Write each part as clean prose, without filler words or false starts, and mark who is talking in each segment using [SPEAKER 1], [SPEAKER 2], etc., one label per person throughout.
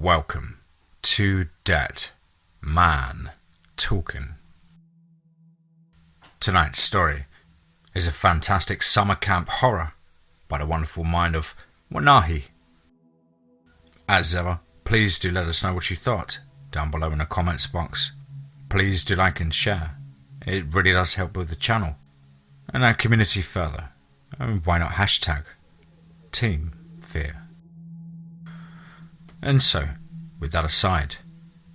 [SPEAKER 1] Welcome to Dead Man Talking. Tonight's story is a fantastic summer camp horror by the wonderful mind of Wanahee. As ever, please do let us know what you thought down below in the comments box. Please do like and share. It really does help with the channel and our community further. And why not hashtag TeamFEAR? And so, with that aside,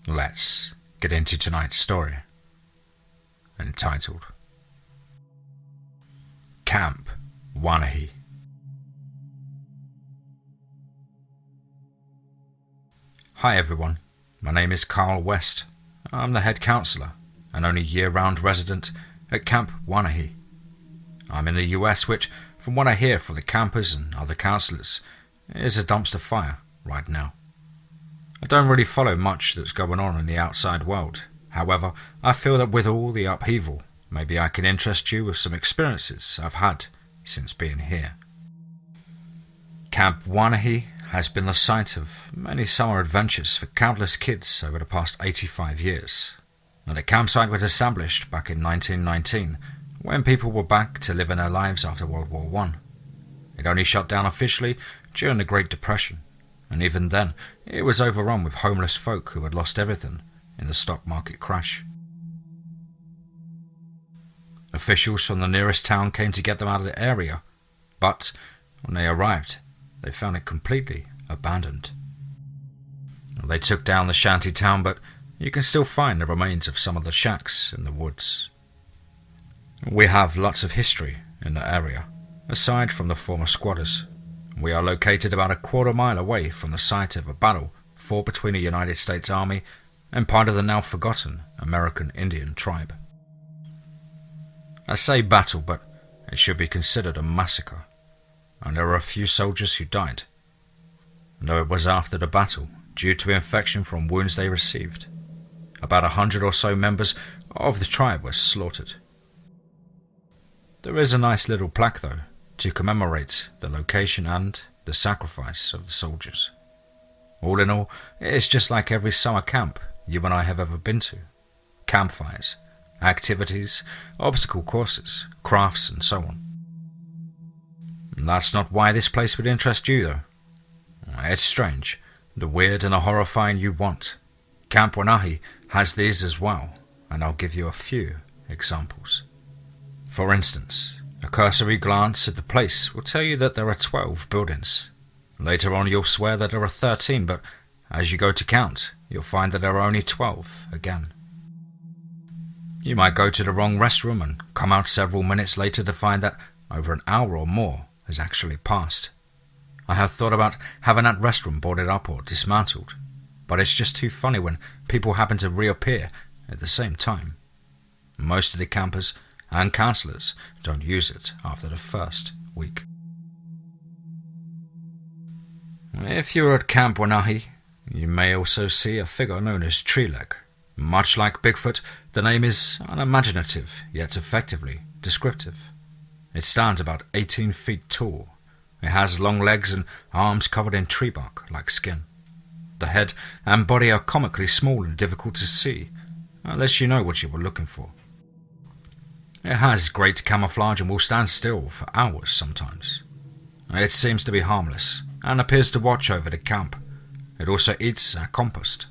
[SPEAKER 1] let's get into tonight's story, entitled Camp Wanahee. Hi everyone, my name is Carl West. I'm the head counsellor and only year-round resident at Camp Wanahee. I'm in the US, which, from what I hear from the campers and other counsellors, is a dumpster fire right now. I don't really follow much that's going on in the outside world. However, I feel that with all the upheaval, maybe I can interest you with some experiences I've had since being here. Camp Wanahee has been the site of many summer adventures for countless kids over the past 85 years. And the campsite was established back in 1919, when people were back to living their lives after World War I. It only shut down officially during the Great Depression, and even then, it was overrun with homeless folk who had lost everything in the stock market crash. Officials from the nearest town came to get them out of the area, but when they arrived, they found it completely abandoned. They took down the shanty town, but you can still find the remains of some of the shacks in the woods. We have lots of history in the area, aside from the former squatters. We are located about a quarter-mile away from the site of a battle fought between the United States Army and part of the now forgotten American Indian tribe. I say battle, but it should be considered a massacre, and there were a few soldiers who died, though it was after the battle due to infection from wounds they received. About 100 or so members of the tribe were slaughtered. There is a nice little plaque, though, to commemorate the location and the sacrifice of the soldiers. All in all, it's just like every summer camp you and I have ever been to. Campfires, activities, obstacle courses, crafts, and so on. And that's not why this place would interest you, though. It's strange, the weird and the horrifying you want. Camp Wanahee has these as well, and I'll give you a few examples. For instance, a cursory glance at the place will tell you that there are 12 buildings. Later on you'll swear that there are 13, but as you go to count, you'll find that there are only 12 again. You might go to the wrong restroom and come out several minutes later to find that over an hour or more has actually passed. I have thought about having that restroom boarded up or dismantled, but it's just too funny when people happen to reappear at the same time. Most of the campers and counsellors don't use it after the first week. If you're at Camp Wanahee, you may also see a figure known as Tree Leg. Much like Bigfoot, the name is unimaginative, yet effectively descriptive. It stands about 18 feet tall. It has long legs and arms covered in tree bark like skin. The head and body are comically small and difficult to see, unless you know what you were looking for. It has great camouflage and will stand still for hours sometimes. It seems to be harmless and appears to watch over the camp. It also eats our compost.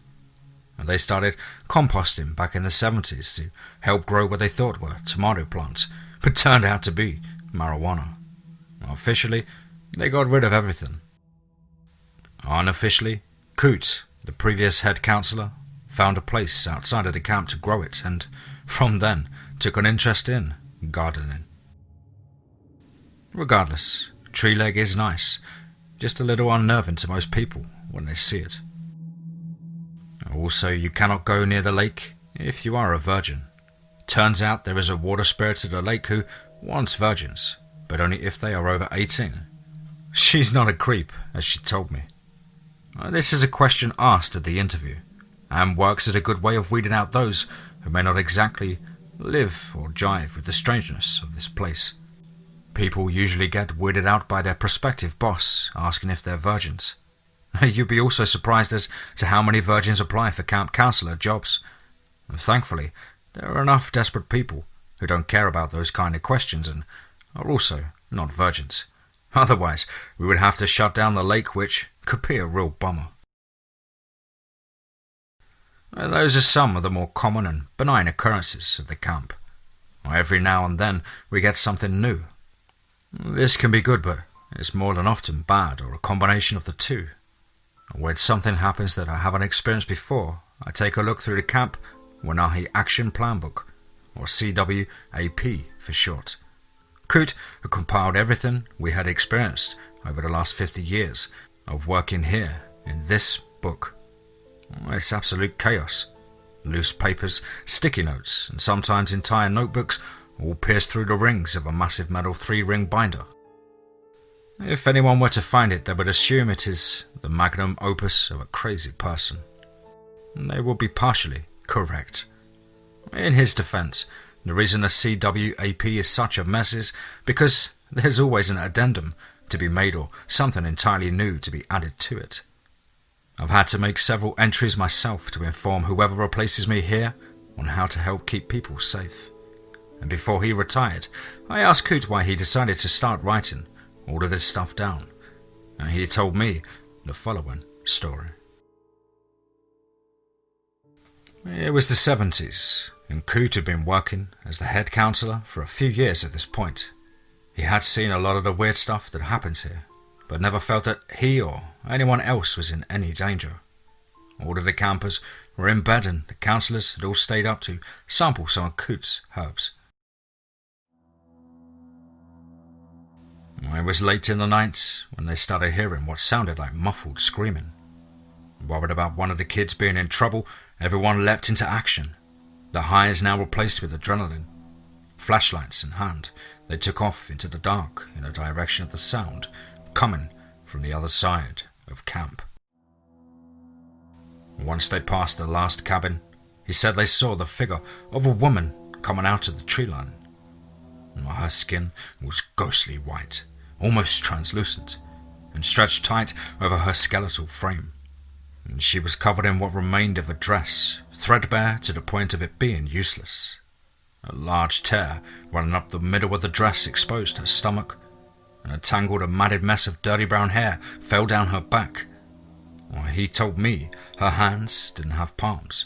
[SPEAKER 1] They started composting back in the 70s to help grow what they thought were tomato plants, but turned out to be marijuana. Officially, they got rid of everything. Unofficially, Coot, the previous head counsellor, found a place outside of the camp to grow it, and from then took an interest in gardening. Regardless, Tree Leg is nice, just a little unnerving to most people when they see it. Also, you cannot go near the lake if you are a virgin. Turns out there is a water spirit at the lake who wants virgins, but only if they are over 18. She's not a creep, as she told me. This is a question asked at the interview, and works as a good way of weeding out those who may not exactly live or jive with the strangeness of this place. People usually get weirded out by their prospective boss asking if they're virgins. You'd be also surprised as to how many virgins apply for camp counselor jobs. And thankfully, there are enough desperate people who don't care about those kind of questions and are also not virgins. Otherwise, we would have to shut down the lake, which could be a real bummer. Those are some of the more common and benign occurrences of the camp. Every now and then we get something new. This can be good, but it's more than often bad or a combination of the two. When something happens that I haven't experienced before, I take a look through the Camp Wanahee Action Plan Book, or CWAP for short. Coot had compiled everything we had experienced over the last 50 years of working here in this book. It's absolute chaos. Loose papers, sticky notes, and sometimes entire notebooks all pierced through the rings of a massive metal 3-ring binder. If anyone were to find it, they would assume it is the magnum opus of a crazy person. They would be partially correct. In his defense, the reason a CWAP is such a mess is because there's always an addendum to be made or something entirely new to be added to it. I've had to make several entries myself to inform whoever replaces me here on how to help keep people safe. And before he retired, I asked Coot why he decided to start writing all of this stuff down, and he told me the following story. It was the 70s, and Coot had been working as the head counsellor for a few years at this point. He had seen a lot of the weird stuff that happens here, but never felt that he or anyone else was in any danger. All of the campers were in bed and the counsellors had all stayed up to sample some of Coot's herbs. It was late in the night when they started hearing what sounded like muffled screaming. Worried about one of the kids being in trouble, everyone leapt into action. The high is now replaced with adrenaline. Flashlights in hand, they took off into the dark in the direction of the sound, coming from the other side of camp. Once they passed the last cabin, he said they saw the figure of a woman coming out of the tree line. Her skin was ghostly white, almost translucent, and stretched tight over her skeletal frame. And she was covered in what remained of a dress, threadbare to the point of it being useless. A large tear running up the middle of the dress exposed her stomach, and a tangled and matted mess of dirty brown hair fell down her back. He told me her hands didn't have palms,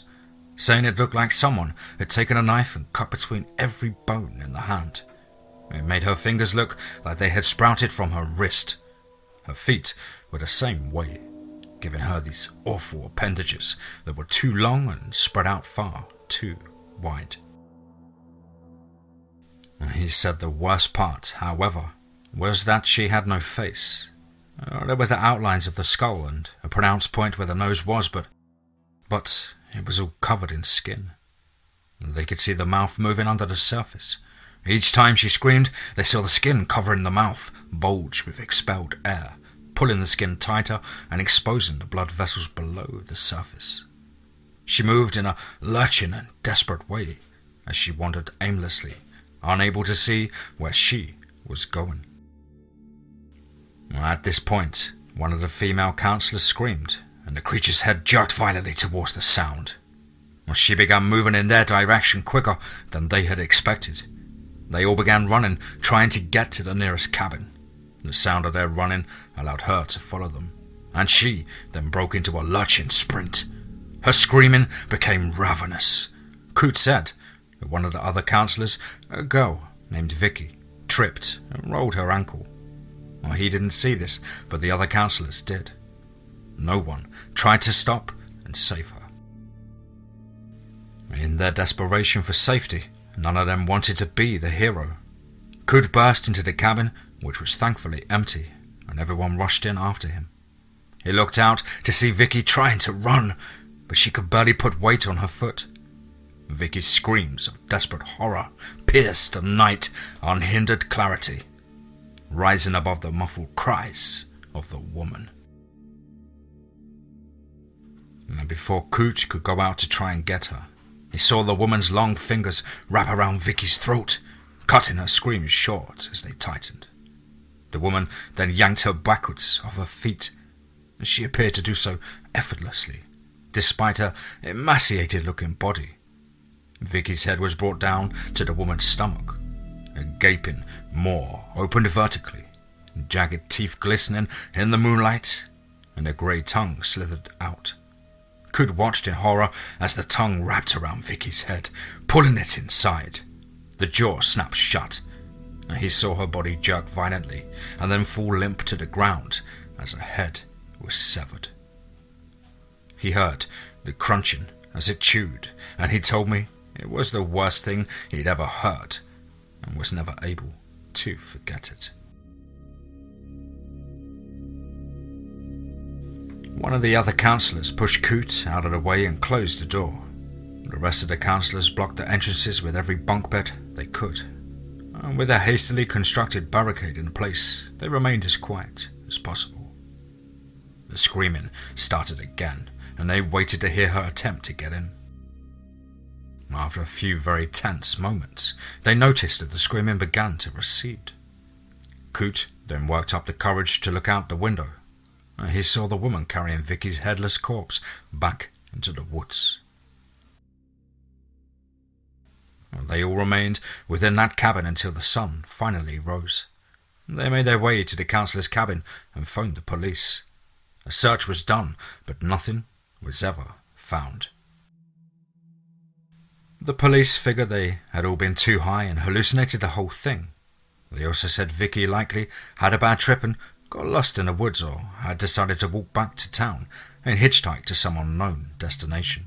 [SPEAKER 1] saying it looked like someone had taken a knife and cut between every bone in the hand. It made her fingers look like they had sprouted from her wrist. Her feet were the same way, giving her these awful appendages that were too long and spread out far too wide. He said the worst part, however, was that she had no face. There was the outlines of the skull and a pronounced point where the nose was, but it was all covered in skin. They could see the mouth moving under the surface. Each time she screamed, they saw the skin covering the mouth bulge with expelled air, pulling the skin tighter and exposing the blood vessels below the surface. She moved in a lurching and desperate way as she wandered aimlessly, unable to see where she was going. At this point, one of the female counsellors screamed, and the creature's head jerked violently towards the sound. She began moving in their direction quicker than they had expected. They all began running, trying to get to the nearest cabin. The sound of their running allowed her to follow them, and she then broke into a lurching sprint. Her screaming became ravenous. Coot said that one of the other counsellors, a girl named Vicky, tripped and rolled her ankle. He didn't see this, but the other counsellors did. No one tried to stop and save her. In their desperation for safety, none of them wanted to be the hero. Coot burst into the cabin, which was thankfully empty, and everyone rushed in after him. He looked out to see Vicky trying to run, but she could barely put weight on her foot. Vicky's screams of desperate horror pierced the night unhindered clarity, rising above the muffled cries of the woman. And before Coot could go out to try and get her, he saw the woman's long fingers wrap around Vicky's throat, cutting her screams short as they tightened. The woman then yanked her backwards off her feet. She appeared to do so effortlessly, despite her emaciated-looking body. Vicky's head was brought down to the woman's stomach, a gaping maw opened vertically, jagged teeth glistening in the moonlight, and a grey tongue slithered out. Could watched in horror as the tongue wrapped around Vicky's head, pulling it inside. The jaw snapped shut, and he saw her body jerk violently and then fall limp to the ground as her head was severed. He heard the crunching as it chewed, and he told me it was the worst thing he'd ever heard and was never able to forget it. One of the other counsellors pushed Coot out of the way and closed the door. The rest of the counsellors blocked the entrances with every bunk bed they could, and with a hastily constructed barricade in place, they remained as quiet as possible. The screaming started again, and they waited to hear her attempt to get in. After a few very tense moments, they noticed that the screaming began to recede. Coot then worked up the courage to look out the window. He saw the woman carrying Vicky's headless corpse back into the woods. They all remained within that cabin until the sun finally rose. They made their way to the counsellor's cabin and phoned the police. A search was done, but nothing was ever found. The police figured they had all been too high and hallucinated the whole thing. They also said Vicky likely had a bad trip and got lost in the woods or had decided to walk back to town and hitchhike to some unknown destination.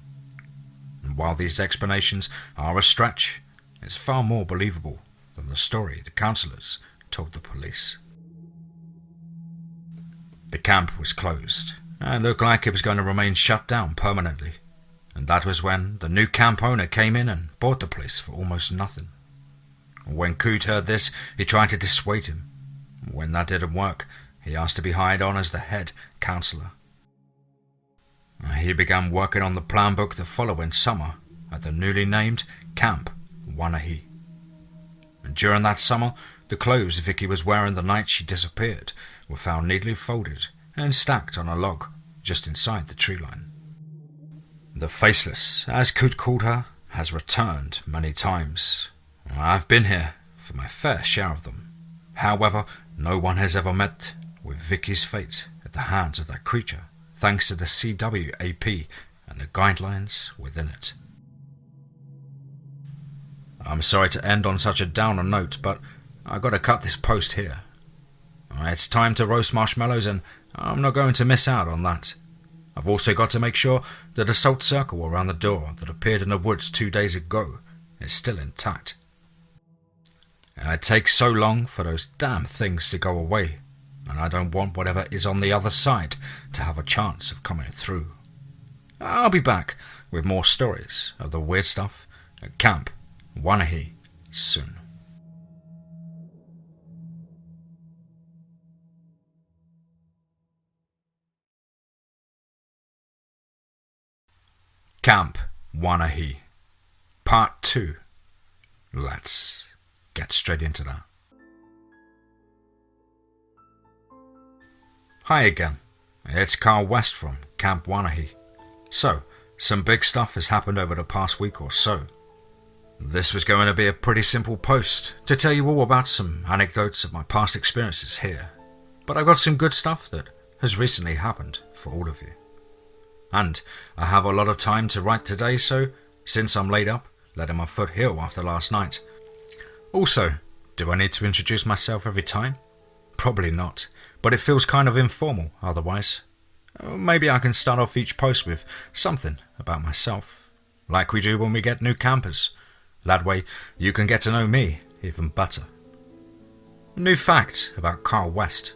[SPEAKER 1] And while these explanations are a stretch, it's far more believable than the story the counsellors told the police. The camp was closed and looked like it was going to remain shut down permanently, and that was when the new camp owner came in and bought the place for almost nothing. When Coot heard this, he tried to dissuade him. When that didn't work, he asked to be hired on as the head counsellor. He began working on the plan book the following summer at the newly named Camp Wanahee. And during that summer, the clothes Vicky was wearing the night she disappeared were found neatly folded and stacked on a log just inside the tree line. The Faceless, as Coot called her, has returned many times. I've been here for my fair share of them. However, no one has ever met with Vicky's fate at the hands of that creature, thanks to the CWAP and the guidelines within it. I'm sorry to end on such a downer note, but I've got to cut this post here. It's time to roast marshmallows, and I'm not going to miss out on that. I've also got to make sure that the salt circle around the door that appeared in the woods 2 days ago is still intact. It takes so long for those damn things to go away, and I don't want whatever is on the other side to have a chance of coming through. I'll be back with more stories of the weird stuff at Camp Wanahee soon. Camp Wanahee, Part 2. Let's get straight into that. Hi again, it's Carl West from Camp Wanahee. So, some big stuff has happened over the past week or so. This was going to be a pretty simple post to tell you all about some anecdotes of my past experiences here, but I've got some good stuff that has recently happened for all of you. And I have a lot of time to write today, so since I'm laid up, letting my foot heal after last night. Also, do I need to introduce myself every time? Probably not, but it feels kind of informal otherwise. Maybe I can start off each post with something about myself, like we do when we get new campers. That way, you can get to know me even better. A new fact about Carl West.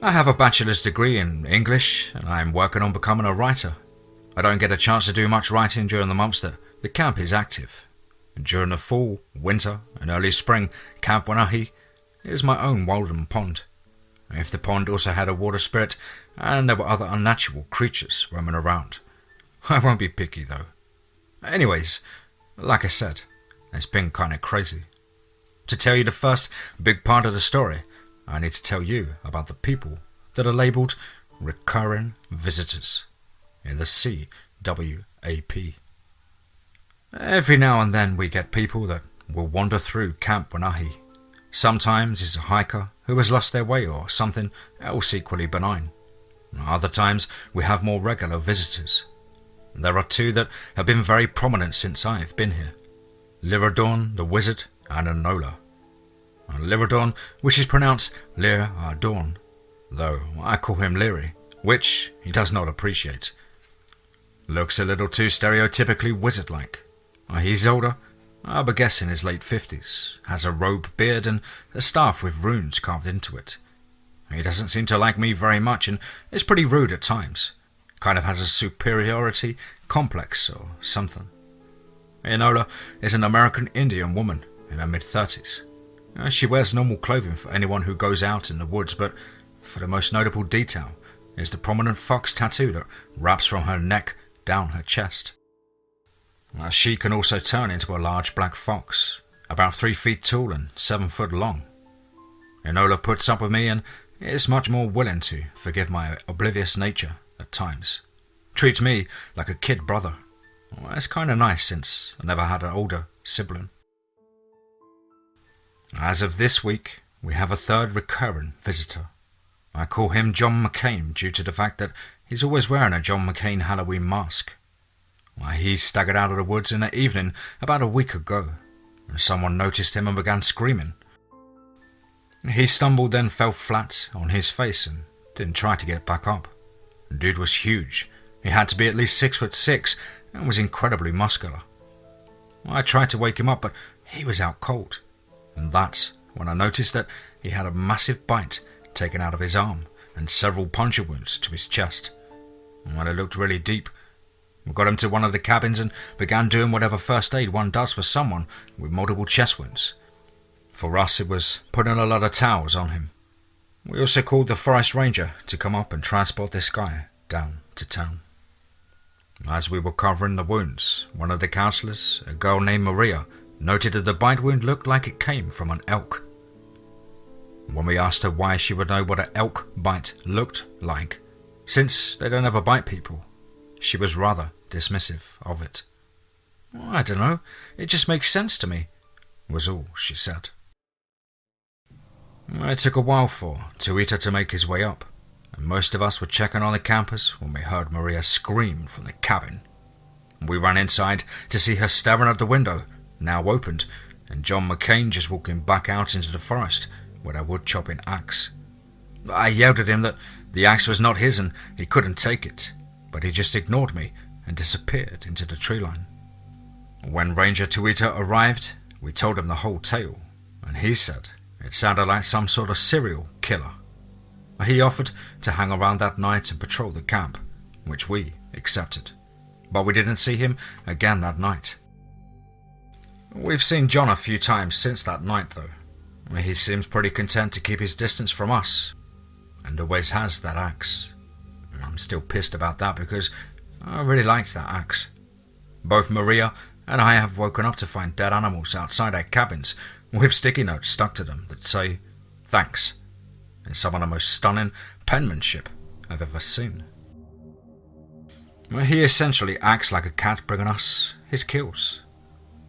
[SPEAKER 1] I have a bachelor's degree in English, and I am working on becoming a writer. I don't get a chance to do much writing during the months that the camp is active. And during the fall, winter, and early spring, Camp Wanahee is my own Walden Pond. If the pond also had a water spirit, and there were other unnatural creatures roaming around. I won't be picky though. Anyways, like I said, it's been kinda crazy. To tell you the first big part of the story, I need to tell you about the people that are labelled recurring visitors in the CWAP. Every now and then we get people that will wander through Camp Wanahee. Sometimes it's a hiker who has lost their way or something else equally benign. Other times we have more regular visitors. There are two that have been very prominent since I've been here. Lyradorn the Wizard and Enola. Lyradorn, which is pronounced Lyradorn, though I call him Leary, which he does not appreciate. Looks a little too stereotypically wizard-like. He's older, I would guess in his late 50s, has a robe beard and a staff with runes carved into it. He doesn't seem to like me very much and is pretty rude at times. Kind of has a superiority complex or something. Enola is an American Indian woman in her mid-30s. She wears normal clothing for anyone who goes out in the woods, but for the most notable detail is the prominent fox tattoo that wraps from her neck down her chest. She can also turn into a large black fox, about 3 feet tall and 7 foot long. Enola puts up with me and is much more willing to forgive my oblivious nature at times. Treats me like a kid brother. It's kind of nice since I never had an older sibling. As of this week, we have a third recurring visitor. I call him John McCain due to the fact that he's always wearing a John McCain Halloween mask. He staggered out of the woods in the evening about a week ago, and someone noticed him and began screaming. He stumbled, then fell flat on his face and didn't try to get back up. The dude was huge. He had to be at least 6'6" and was incredibly muscular. I tried to wake him up, but he was out cold. And that's when I noticed that he had a massive bite taken out of his arm and several puncture wounds to his chest. And when it looked really deep, we got him to one of the cabins and began doing whatever first aid one does for someone with multiple chest wounds. For us, it was putting a lot of towels on him. We also called the forest ranger to come up and transport this guy down to town. As we were covering the wounds, one of the counsellors, a girl named Maria, noted that the bite wound looked like it came from an elk. When we asked her why she would know what an elk bite looked like, since they don't ever bite people, she was rather dismissive of it. I don't know, it just makes sense to me, was all she said. It took a while for Tuita to make his way up, and most of us were checking on the campus when we heard Maria scream from the cabin. We ran inside to see her staring at the window, now opened, and John McCain just walking back out into the forest with a wood-chopping axe. I yelled at him that the axe was not his and he couldn't take it, but he just ignored me and disappeared into the tree line. When Ranger Tuita arrived, we told him the whole tale, and he said it sounded like some sort of serial killer. He offered to hang around that night and patrol the camp, which we accepted, but we didn't see him again that night. We've seen John a few times since that night though. He seems pretty content to keep his distance from us, and always has that axe. I'm still pissed about that because I really liked that axe. Both Maria and I have woken up to find dead animals outside our cabins with sticky notes stuck to them that say, "Thanks," in some of the most stunning penmanship I've ever seen. He essentially acts like a cat bringing us his kills.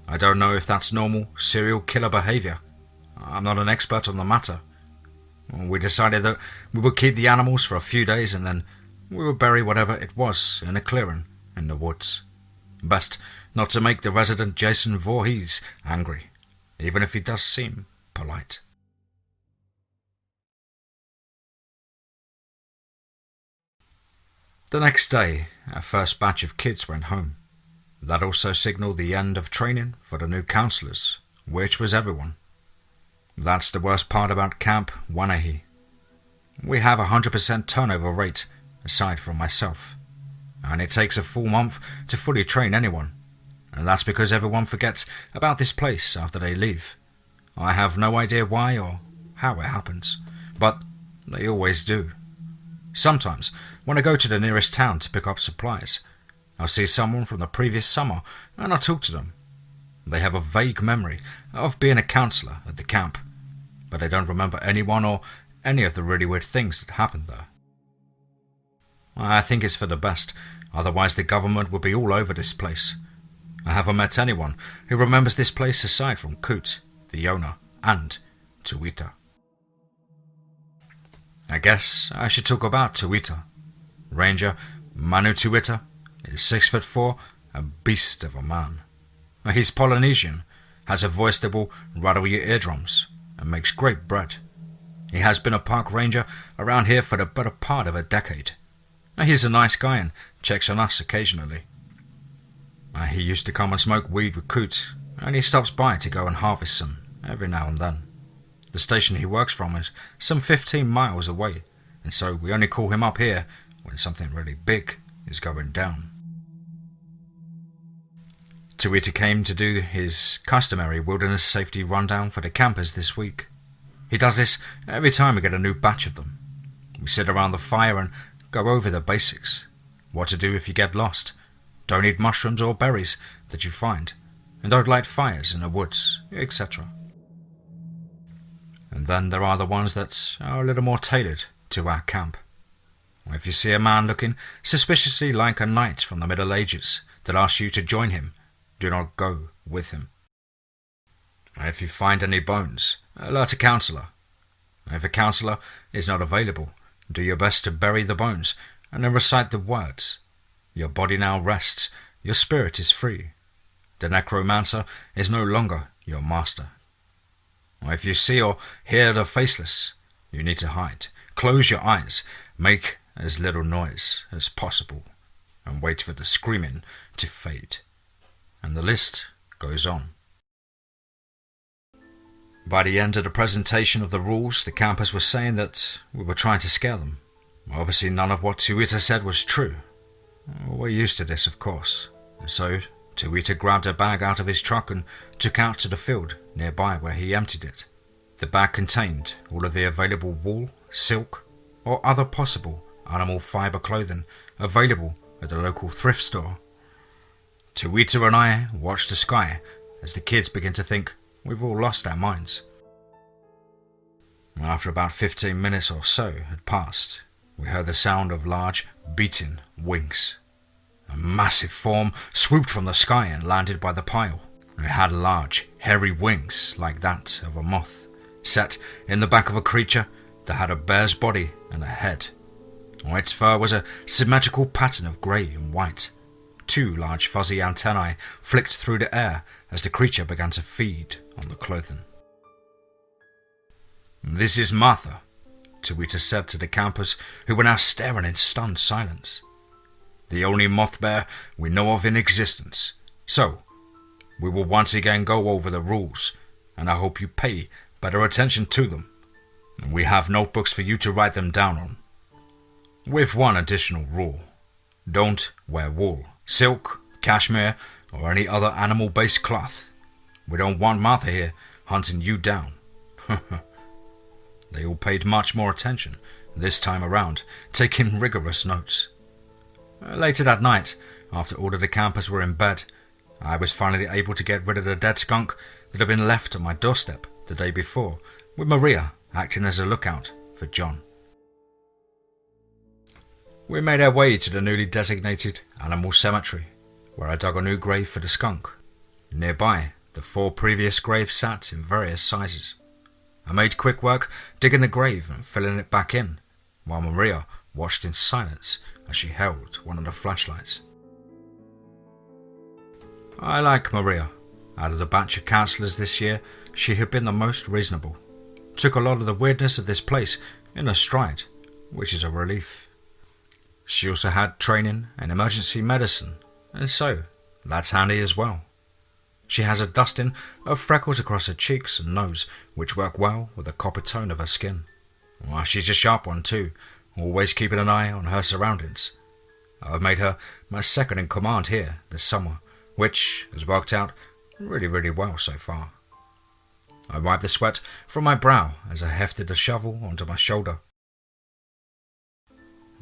[SPEAKER 1] I don't know if that's normal serial killer behaviour. I'm not an expert on the matter. We decided that we would keep the animals for a few days and then we would bury whatever it was in a clearing in the woods. Best not to make the resident Jason Voorhees angry, even if he does seem polite. The next day, our first batch of kids went home. That also signalled the end of training for the new counsellors, which was everyone. That's the worst part about Camp Wanahee. We have a 100% turnover rate, aside from myself, and it takes a full month to fully train anyone, and that's because everyone forgets about this place after they leave. I have no idea why or how it happens, but they always do. Sometimes, when I go to the nearest town to pick up supplies, I'll see someone from the previous summer and I'll talk to them. They have a vague memory of being a counsellor at the camp, but they don't remember anyone or any of the really weird things that happened there. I think it's for the best, otherwise the government would be all over this place. I haven't met anyone who remembers this place aside from Coot, the owner, and Tuita. I guess I should talk about Tuita. Ranger Manu Tuita is 6'4", a beast of a man. He's Polynesian, has a voice that will rattle your eardrums, and makes great bread. He has been a park ranger around here for the better part of a decade. He's a nice guy and checks on us occasionally. He used to come and smoke weed with Coot, and he stops by to go and harvest some every now and then. The station he works from is some 15 miles away, and so we only call him up here when something really big is going down. Tuita came to do his customary wilderness safety rundown for the campers this week. He does this every time we get a new batch of them. We sit around the fire and go over the basics. What to do if you get lost. Don't eat mushrooms or berries that you find. And don't light fires in the woods, etc. And then there are the ones that are a little more tailored to our camp. If you see a man looking suspiciously like a knight from the Middle Ages that asks you to join him, do not go with him. If you find any bones, alert a counsellor. If a counsellor is not available, do your best to bury the bones and then recite the words. Your body now rests, your spirit is free. The necromancer is no longer your master. If you see or hear the faceless, you need to hide. Close your eyes, make as little noise as possible, and wait for the screaming to fade. And the list goes on. By the end of the presentation of the rules, the campers were saying that we were trying to scare them. Obviously none of what Tuita said was true. We're used to this, of course. And so Tuita grabbed a bag out of his truck and took out to the field nearby where he emptied it. The bag contained all of the available wool, silk, or other possible animal fibre clothing available at the local thrift store. Tuita and I watched the sky as the kids began to think we've all lost our minds. After about 15 minutes or so had passed, we heard the sound of large, beating wings. A massive form swooped from the sky and landed by the pile. It had large, hairy wings like that of a moth, set in the back of a creature that had a bear's body and a head. On its fur was a symmetrical pattern of grey and white. 2 large fuzzy antennae flicked through the air as the creature began to feed on the clothing. "This is Martha," Tuita said to the campers, who were now staring in stunned silence. "The only moth bear we know of in existence. So, we will once again go over the rules, and I hope you pay better attention to them. We have notebooks for you to write them down on. With one additional rule. Don't wear wool, silk, cashmere, or any other animal-based cloth. We don't want Martha here hunting you down." They all paid much more attention this time around, taking rigorous notes. Later that night, after all of the campers were in bed, I was finally able to get rid of the dead skunk that had been left on my doorstep the day before, with Maria acting as a lookout for John. We made our way to the newly designated animal cemetery, where I dug a new grave for the skunk. Nearby, the 4 previous graves sat in various sizes. I made quick work digging the grave and filling it back in, while Maria watched in silence as she held one of the flashlights. I like Maria. Out of the batch of counsellors this year, she had been the most reasonable. Took a lot of the weirdness of this place in her stride, which is a relief. She also had training in emergency medicine, and so that's handy as well. She has a dusting of freckles across her cheeks and nose, which work well with the copper tone of her skin. Well, she's a sharp one too, always keeping an eye on her surroundings. I've made her my second in command here this summer, which has worked out really well so far. I wiped the sweat from my brow as I hefted a shovel onto my shoulder.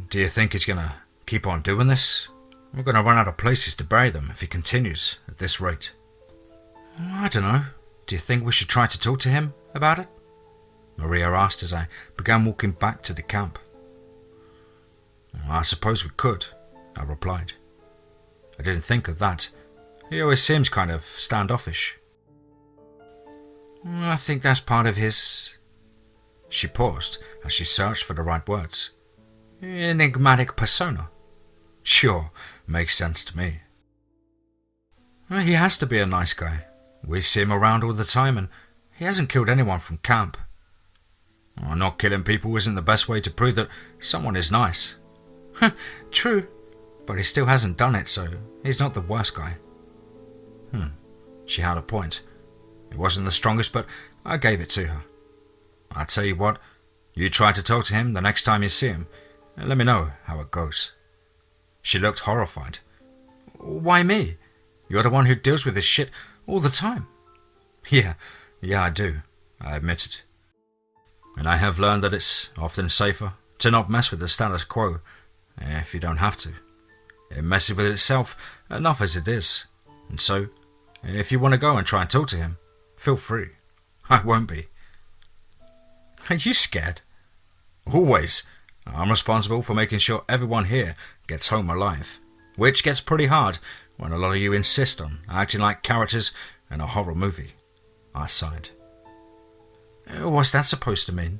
[SPEAKER 1] "Do you think he's going to keep on doing this? We're going to run out of places to bury them if he continues at this rate." "I don't know. Do you think we should try to talk to him about it?" Maria asked as I began walking back to the camp. I suppose we could, I replied. I didn't think of that. He always seems kind of standoffish. I think that's part of his... She paused as she searched for the right words. Enigmatic persona. Sure, makes sense to me. He has to be a nice guy. We see him around all the time and he hasn't killed anyone from camp. Not killing people isn't the best way to prove that someone is nice. True, but he still hasn't done it, so he's not the worst guy. She had a point. It wasn't the strongest, but I gave it to her. I tell you what, you try to talk to him the next time you see him, and let me know how it goes. She looked horrified. Why me? You're the one who deals with this shit all the time. Yeah, I do, I admitted. And I have learned that it's often safer to not mess with the status quo if you don't have to. It messes with itself enough as it is. And so, if you want to go and try and talk to him, feel free. I won't be. Are you scared? Always. I'm responsible for making sure everyone here gets home alive, which gets pretty hard when a lot of you insist on acting like characters in a horror movie. I sighed. What's that supposed to mean?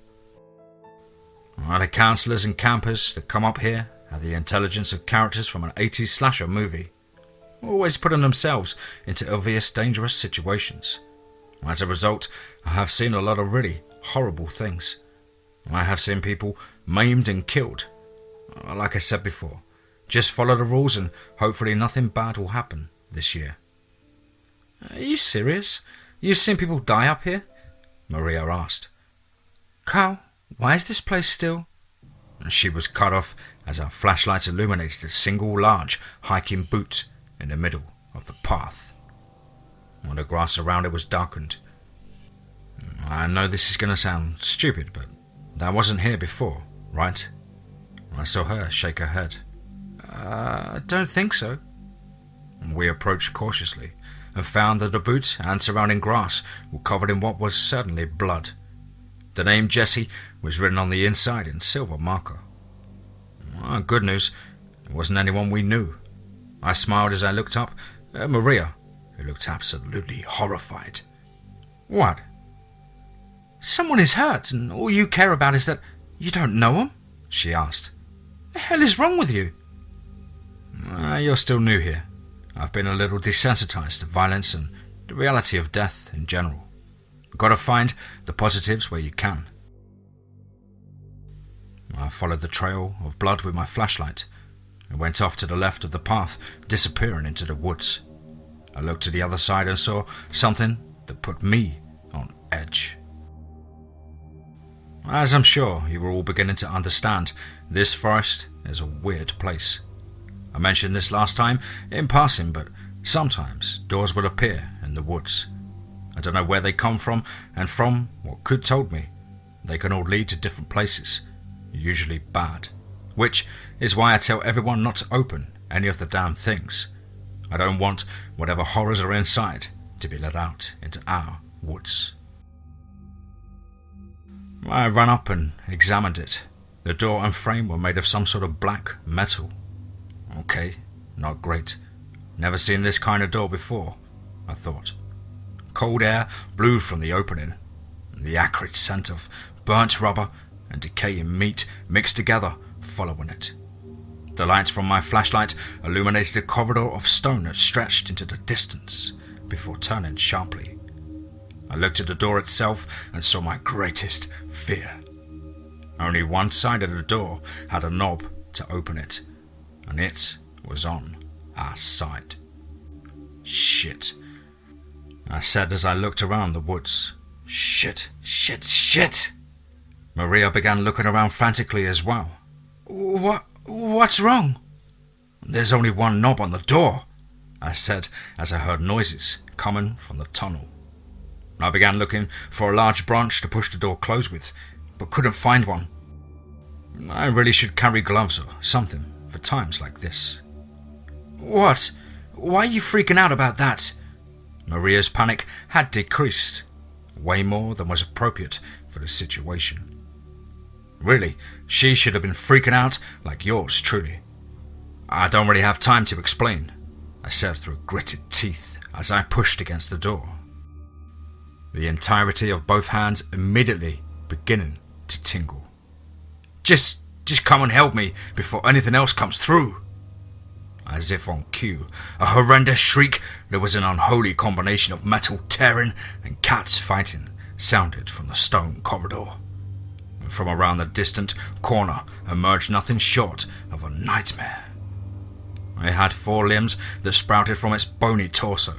[SPEAKER 1] The counsellors and campers that come up here have the intelligence of characters from an 80s slasher movie, always putting themselves into obvious dangerous situations. As a result, I have seen a lot of really horrible things. I have seen people maimed and killed. Like I said before, just follow the rules and hopefully nothing bad will happen this year. Are you serious? You've seen people die up here? Maria asked. Carl, why is this place still? She was cut off as our flashlights illuminated a single large hiking boot in the middle of the path. The grass around it was darkened. I know this is going to sound stupid, but that wasn't here before, right? I saw her shake her head. I don't think so. We approached cautiously and found that the boot and surrounding grass were covered in what was certainly blood. The name Jesse was written on the inside in silver marker. Good news, it wasn't anyone we knew. I smiled as I looked up at Maria, who looked absolutely horrified. What? Someone is hurt and all you care about is that you don't know him? She asked. The hell is wrong with you? You're still new here. I've been a little desensitized to violence and the reality of death in general. Gotta find the positives where you can. I followed the trail of blood with my flashlight and went off to the left of the path, disappearing into the woods. I looked to the other side and saw something that put me on edge. As I'm sure you were all beginning to understand, this forest is a weird place. I mentioned this last time in passing, but sometimes doors will appear in the woods. I don't know where they come from, and from what Kud told me, they can all lead to different places, usually bad, which is why I tell everyone not to open any of the damn things. I don't want whatever horrors are inside to be let out into our woods. I ran up and examined it. The door and frame were made of some sort of black metal. Okay, not great. Never seen this kind of door before, I thought. Cold air blew from the opening, and the acrid scent of burnt rubber and decaying meat mixed together following it. The light from my flashlight illuminated a corridor of stone that stretched into the distance before turning sharply. I looked at the door itself and saw my greatest fear. Only one side of the door had a knob to open it, and it was on our side. Shit, I said as I looked around the woods. Shit. Maria began looking around frantically as well. What's wrong? There's only one knob on the door, I said as I heard noises coming from the tunnel. I began looking for a large branch to push the door closed with, but couldn't find one. I really should carry gloves or something for times like this. What? Why are you freaking out about that? Maria's panic had decreased, way more than was appropriate for the situation. Really, she should have been freaking out like yours truly. I don't really have time to explain, I said through gritted teeth as I pushed against the door. The entirety of both hands immediately beginning to tingle. Just come and help me before anything else comes through. As if on cue, a horrendous shriek that was an unholy combination of metal tearing and cats fighting sounded from the stone corridor. And from around the distant corner emerged nothing short of a nightmare. It had 4 limbs that sprouted from its bony torso.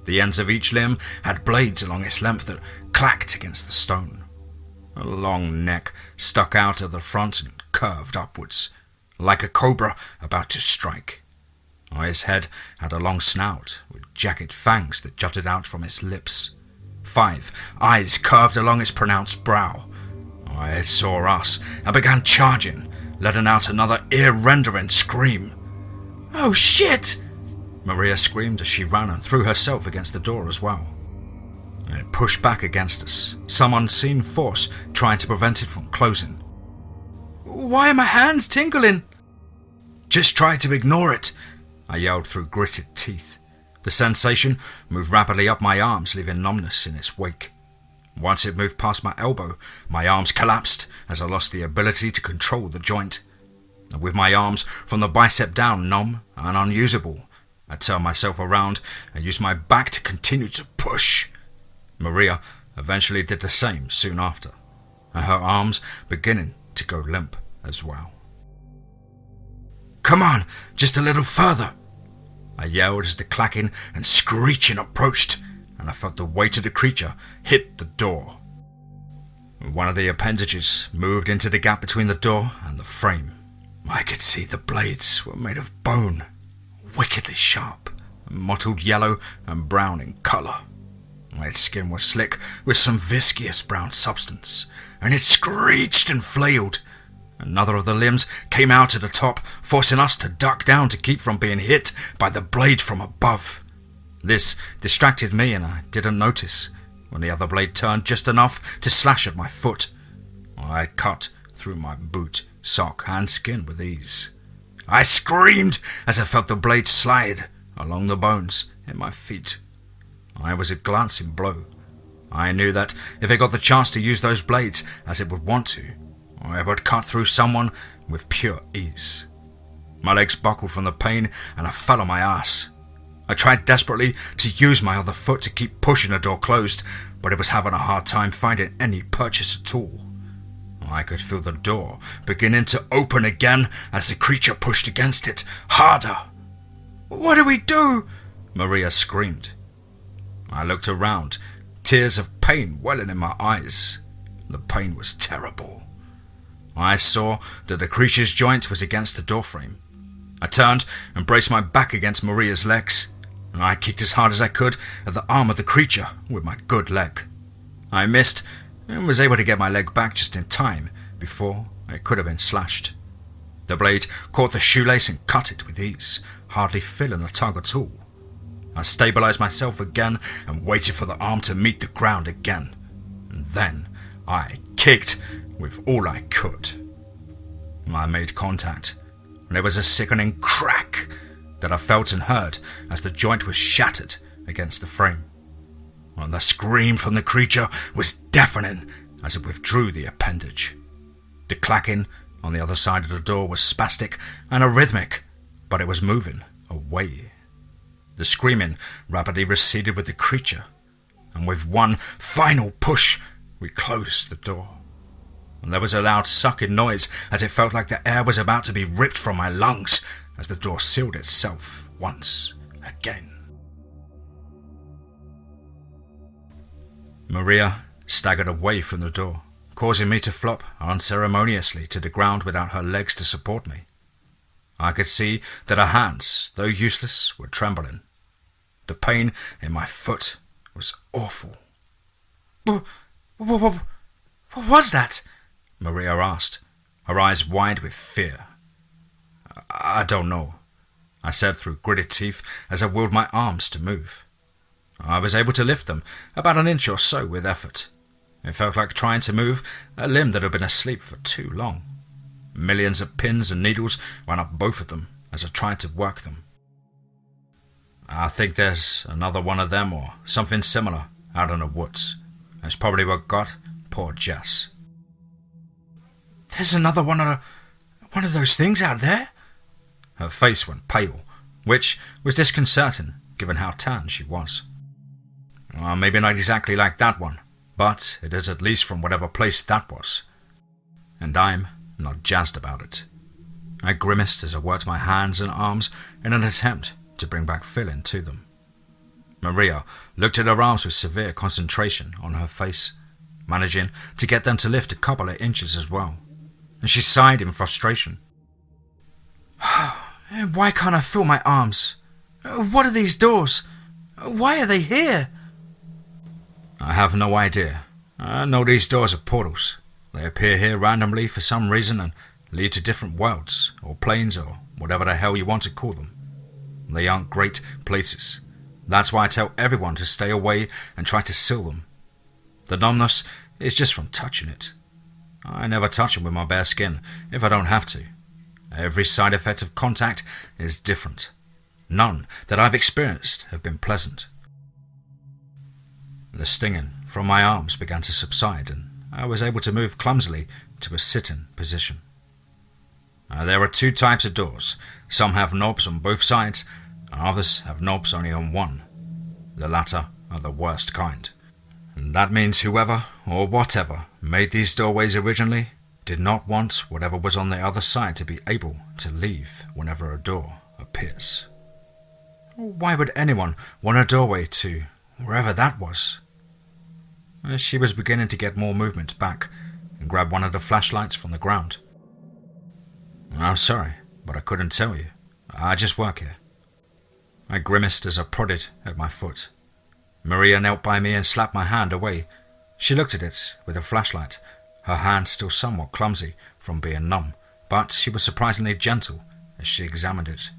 [SPEAKER 1] The ends of each limb had blades along its length that clacked against the stone. A long neck stuck out of the front and curved upwards, like a cobra about to strike. Its head had a long snout with jagged fangs that jutted out from its lips. 5 eyes curved along its pronounced brow. It saw us and began charging, letting out another ear-rendering scream. "Oh shit!" Maria screamed as she ran and threw herself against the door as well. It pushed back against us, some unseen force trying to prevent it from closing. "Why are my hands tingling?" "Just try to ignore it," I yelled through gritted teeth. The sensation moved rapidly up my arms, leaving numbness in its wake. Once it moved past my elbow, my arms collapsed as I lost the ability to control the joint. With my arms from the bicep down numb and unusable, I turned myself around and used my back to continue to push. Maria eventually did the same soon after, and her arms beginning to go limp as well. "Come on, just a little further," I yelled as the clacking and screeching approached, and I felt the weight of the creature hit the door. One of the appendages moved into the gap between the door and the frame. I could see the blades were made of bone, wickedly sharp, mottled yellow and brown in colour. Its skin was slick with some viscous brown substance, and it screeched and flailed. Another of the limbs came out at the top, forcing us to duck down to keep from being hit by the blade from above. This distracted me and I didn't notice when the other blade turned just enough to slash at my foot. I cut through my boot, sock and skin with ease. I screamed as I felt the blade slide along the bones in my feet. I was a glancing blow. I knew that if it got the chance to use those blades as it would want to, I would cut through someone with pure ease. My legs buckled from the pain and I fell on my ass. I tried desperately to use my other foot to keep pushing the door closed, but it was having a hard time finding any purchase at all. I could feel the door beginning to open again as the creature pushed against it harder. "What do we do?" Maria screamed. I looked around, tears of pain welling in my eyes. The pain was terrible. I saw that the creature's joint was against the doorframe. I turned and braced my back against Maria's legs, and I kicked as hard as I could at the arm of the creature with my good leg. I missed and was able to get my leg back just in time before it could have been slashed. The blade caught the shoelace and cut it with ease, hardly feeling a tug at all. I stabilized myself again and waited for the arm to meet the ground again. And then I kicked with all I could. I made contact, and there was a sickening crack that I felt and heard as the joint was shattered against the frame. And the scream from the creature was deafening as it withdrew the appendage. The clacking on the other side of the door was spastic and arrhythmic, but it was moving away. The screaming rapidly receded with the creature, and with one final push, we closed the door. And there was a loud sucking noise as it felt like the air was about to be ripped from my lungs as the door sealed itself once again. Maria staggered away from the door, causing me to flop unceremoniously to the ground without her legs to support me. I could see that her hands, though useless, were trembling. The pain in my foot was awful. What was that? Maria asked, her eyes wide with fear. I don't know, I said through gritted teeth as I willed my arms to move. I was able to lift them about an inch or so with effort. It felt like trying to move a limb that had been asleep for too long. Millions of pins and needles ran up both of them as I tried to work them. I think there's another one of them or something similar out in the woods. That's probably what got poor Jess. There's another one of those things out there? Her face went pale, which was disconcerting given how tan she was. Well, maybe not exactly like that one, but it is at least from whatever place that was. And I'm not jazzed about it. I grimaced as I worked my hands and arms in an attempt to bring back feeling to them. Maria looked at her arms with severe concentration on her face, managing to get them to lift a couple of inches as well, and she sighed in frustration. Why can't I feel my arms? What are these doors? Why are they here? I have no idea. I know these doors are portals. They appear here randomly for some reason and lead to different worlds, or planes, or whatever the hell you want to call them. They aren't great places. That's why I tell everyone to stay away and try to seal them. The numbness is just from touching it. I never touch them with my bare skin if I don't have to. Every side effect of contact is different. None that I've experienced have been pleasant. The stinging from my arms began to subside and I was able to move clumsily to a sitting position. There are two types of doors. Some have knobs on both sides, and others have knobs only on one. The latter are the worst kind. And that means whoever or whatever made these doorways originally did not want whatever was on the other side to be able to leave whenever a door appears. Why would anyone want a doorway to wherever that was? She was beginning to get more movement back and grabbed one of the flashlights from the ground. I'm sorry, but I couldn't tell you. I just work here. I grimaced as I prodded at my foot. Maria knelt by me and slapped my hand away. She looked at it with a flashlight, her hand still somewhat clumsy from being numb, but she was surprisingly gentle as she examined it.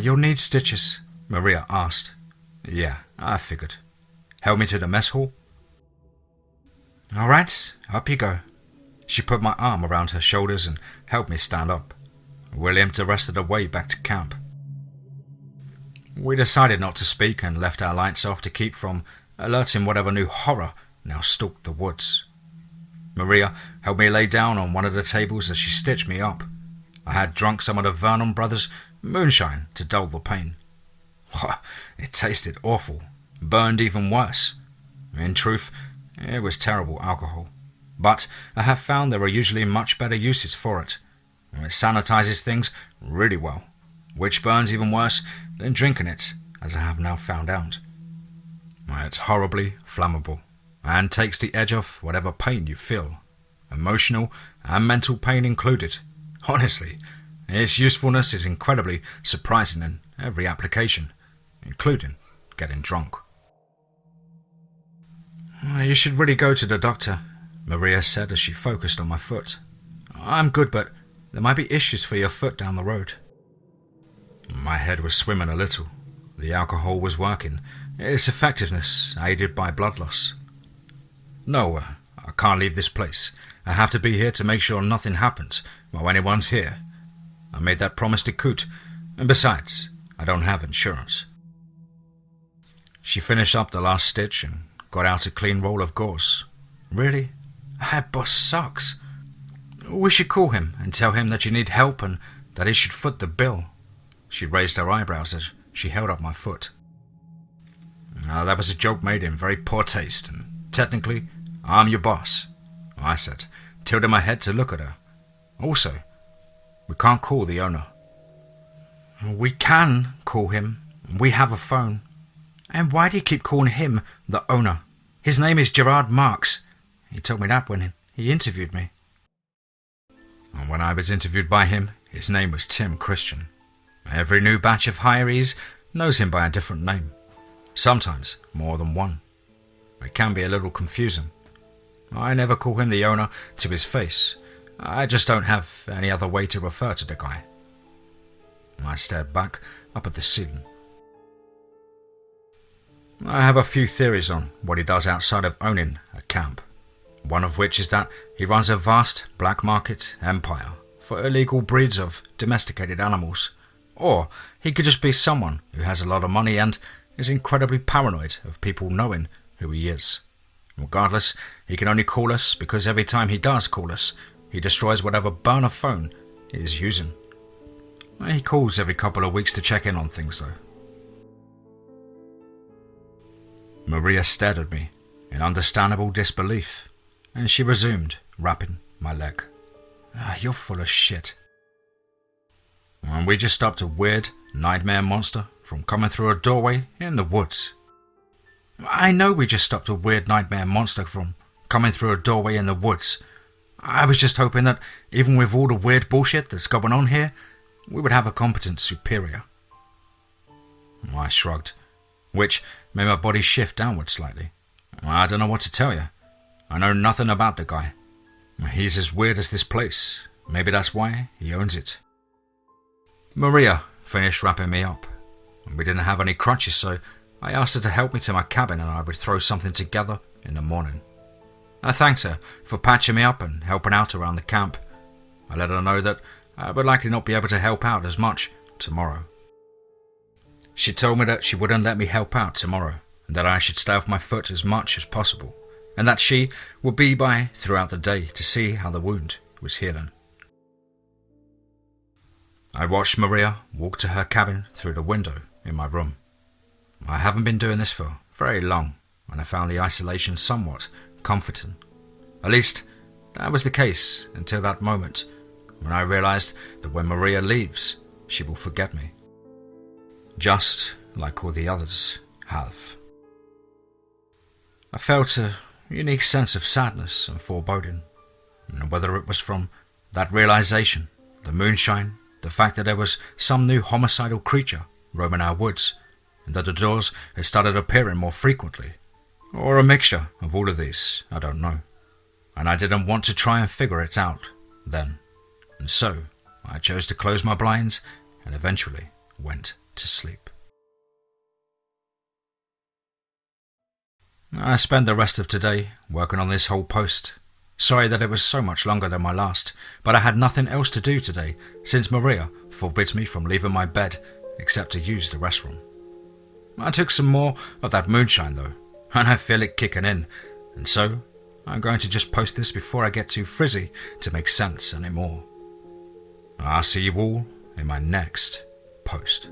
[SPEAKER 1] You'll need stitches, Maria asked. Yeah, I figured. Help me to the mess hall? All right, up you go. She put my arm around her shoulders and helped me stand up. We limped the rest of the way back to camp. We decided not to speak and left our lights off to keep from alerting whatever new horror now stalked the woods. Maria helped me lay down on one of the tables as she stitched me up. I had drunk some of the Vernon Brothers moonshine to dull the pain. It tasted awful, burned even worse. In truth, it was terrible alcohol. But I have found there are usually much better uses for it. It sanitizes things really well, which burns even worse than drinking it, as I have now found out. It's horribly flammable, and takes the edge off whatever pain you feel, emotional and mental pain included. Honestly, its usefulness is incredibly surprising in every application, including getting drunk. You should really go to the doctor, Maria said as she focused on my foot. I'm good, but there might be issues for your foot down the road. My head was swimming a little. The alcohol was working, its effectiveness aided by blood loss. No, I can't leave this place. I have to be here to make sure nothing happens while anyone's here. I made that promise to Coot, and besides, I don't have insurance. She finished up the last stitch and got out a clean roll of gauze. Really? That boss sucks. We should call him and tell him that you need help and that he should foot the bill. She raised her eyebrows as she held up my foot. That was a joke made in very poor taste, and technically, I'm your boss, I said, tilting my head to look at her. Also, we can't call the owner. We can call him. We have a phone. And why do you keep calling him the owner? His name is Gerard Marks. He told me that when he interviewed me. And when I was interviewed by him, his name was Tim Christian. Every new batch of hirees knows him by a different name. Sometimes more than one. It can be a little confusing. I never call him the owner to his face. I just don't have any other way to refer to the guy. I stared back up at the ceiling. I have a few theories on what he does outside of owning a camp. One of which is that he runs a vast black market empire for illegal breeds of domesticated animals. Or he could just be someone who has a lot of money and is incredibly paranoid of people knowing who he is. Regardless, he can only call us because every time he does call us, he destroys whatever burner phone he is using. He calls every couple of weeks to check in on things though. Maria stared at me in understandable disbelief, and she resumed wrapping my leg. You're full of shit. And we just stopped a weird nightmare monster from coming through a doorway in the woods. I know we just stopped a weird nightmare monster from coming through a doorway in the woods. I was just hoping that even with all the weird bullshit that's going on here, we would have a competent superior. I shrugged, which made my body shift downward slightly. I don't know what to tell you. I know nothing about the guy. He's as weird as this place. Maybe that's why he owns it. Maria finished wrapping me up. We didn't have any crutches, so I asked her to help me to my cabin and I would throw something together in the morning. I thanked her for patching me up and helping out around the camp. I let her know that I would likely not be able to help out as much tomorrow. She told me that she wouldn't let me help out tomorrow and that I should stay off my foot as much as possible, and that she would be by throughout the day to see how the wound was healing. I watched Maria walk to her cabin through the window in my room. I haven't been doing this for very long, and I found the isolation somewhat comforting. At least, that was the case until that moment when I realized that when Maria leaves, she will forget me. Just like all the others have. I felt a unique sense of sadness and foreboding, and whether it was from that realization, the moonshine, the fact that there was some new homicidal creature roaming our woods, and that the doors had started appearing more frequently, or a mixture of all of these, I don't know. And I didn't want to try and figure it out then, and so I chose to close my blinds and eventually went to sleep. I spent the rest of today working on this whole post. Sorry that it was so much longer than my last, but I had nothing else to do today since Maria forbids me from leaving my bed except to use the restroom. I took some more of that moonshine though, and I feel it kicking in, and so I'm going to just post this before I get too frizzy to make sense anymore. I'll see you all in my next post.